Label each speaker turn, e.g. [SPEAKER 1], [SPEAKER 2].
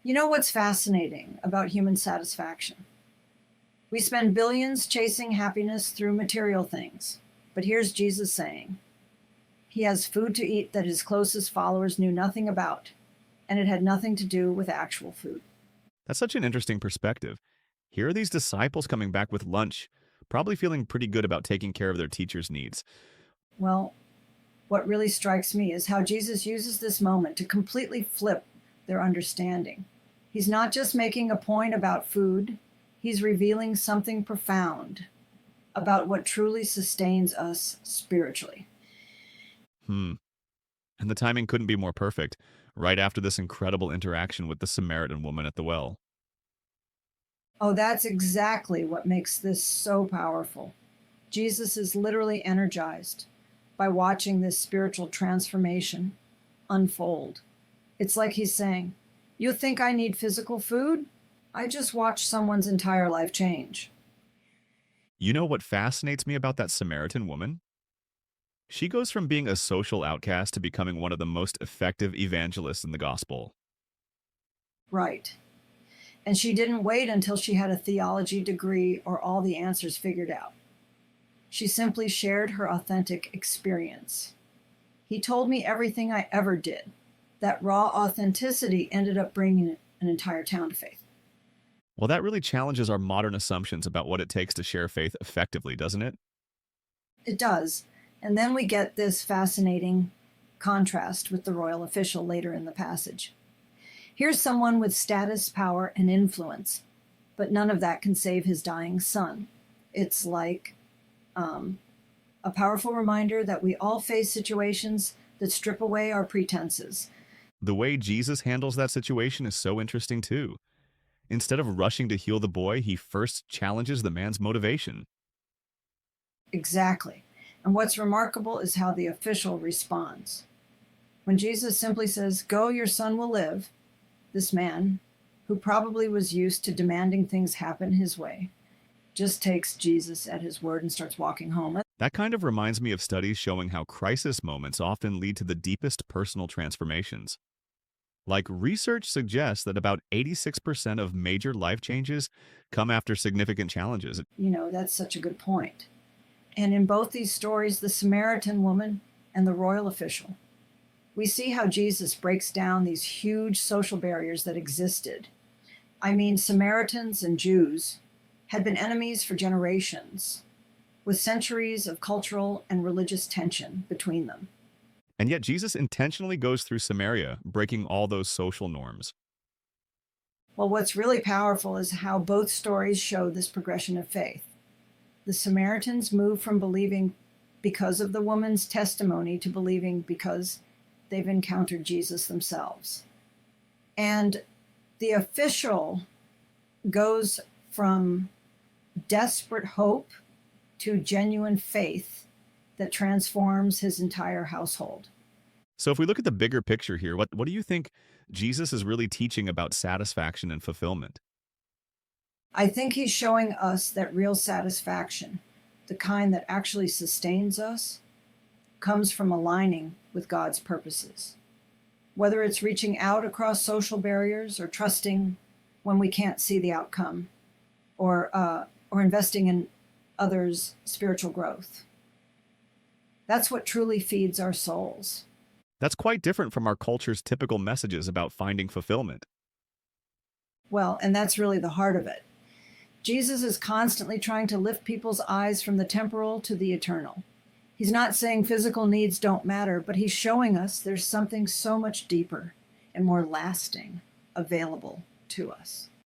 [SPEAKER 1] You know what's fascinating about human satisfaction? We spend billions chasing happiness through material things. But here's Jesus saying he has food to eat that his closest followers knew nothing about, and it had nothing to do with actual food.
[SPEAKER 2] That's such an interesting perspective. Here are these disciples coming back with lunch, probably feeling pretty good about taking care of their teacher's needs.
[SPEAKER 1] Well, what really strikes me is how Jesus uses this moment to completely flip their understanding. He's not just making a point about food, he's revealing something profound about what truly sustains us spiritually.
[SPEAKER 2] Hmm. And the timing couldn't be more perfect, right after this incredible interaction with the Samaritan woman at the well.
[SPEAKER 1] Oh, that's exactly what makes this so powerful. Jesus is literally energized by watching this spiritual transformation unfold. It's like he's saying, you think I need physical food? I just watched someone's entire life change.
[SPEAKER 2] You know what fascinates me about that Samaritan woman? She goes from being a social outcast to becoming one of the most effective evangelists in the gospel.
[SPEAKER 1] Right. And she didn't wait until she had a theology degree or all the answers figured out. She simply shared her authentic experience. He told me everything I ever did. That raw authenticity ended up bringing an entire town to faith.
[SPEAKER 2] Well, that really challenges our modern assumptions about what it takes to share faith effectively, doesn't it?
[SPEAKER 1] It does. And then we get this fascinating contrast with the royal official later in the passage. Here's someone with status, power, and influence, but none of that can save his dying son. It's like a powerful reminder that we all face situations that strip away our pretenses.
[SPEAKER 2] The way Jesus handles that situation is so interesting too. Instead of rushing to heal the boy, he first challenges the man's motivation.
[SPEAKER 1] Exactly. And what's remarkable is how the official responds. When Jesus simply says, go, your son will live, this man, who probably was used to demanding things happen his way, just takes Jesus at his word and starts walking home.
[SPEAKER 2] That kind of reminds me of studies showing how crisis moments often lead to the deepest personal transformations. Like research suggests that about 86% of major life changes come after significant challenges.
[SPEAKER 1] That's such a good point. And in both these stories, the Samaritan woman and the royal official, we see how Jesus breaks down these huge social barriers that existed. I mean, Samaritans and Jews had been enemies for generations, with centuries of cultural and religious tension between them.
[SPEAKER 2] And yet Jesus intentionally goes through Samaria, breaking all those social norms.
[SPEAKER 1] Well, what's really powerful is how both stories show this progression of faith. The Samaritans move from believing because of the woman's testimony to believing because they've encountered Jesus themselves. And the official goes from desperate hope to genuine faith that transforms his entire household.
[SPEAKER 2] So if we look at the bigger picture here, what do you think Jesus is really teaching about satisfaction and fulfillment?
[SPEAKER 1] I think he's showing us that real satisfaction, the kind that actually sustains us, comes from aligning with God's purposes. Whether it's reaching out across social barriers or trusting when we can't see the outcome, or investing in others' spiritual growth. That's what truly feeds our souls.
[SPEAKER 2] That's quite different from our culture's typical messages about finding fulfillment.
[SPEAKER 1] Well, and that's really the heart of it. Jesus is constantly trying to lift people's eyes from the temporal to the eternal. He's not saying physical needs don't matter, but he's showing us there's something so much deeper and more lasting available to us.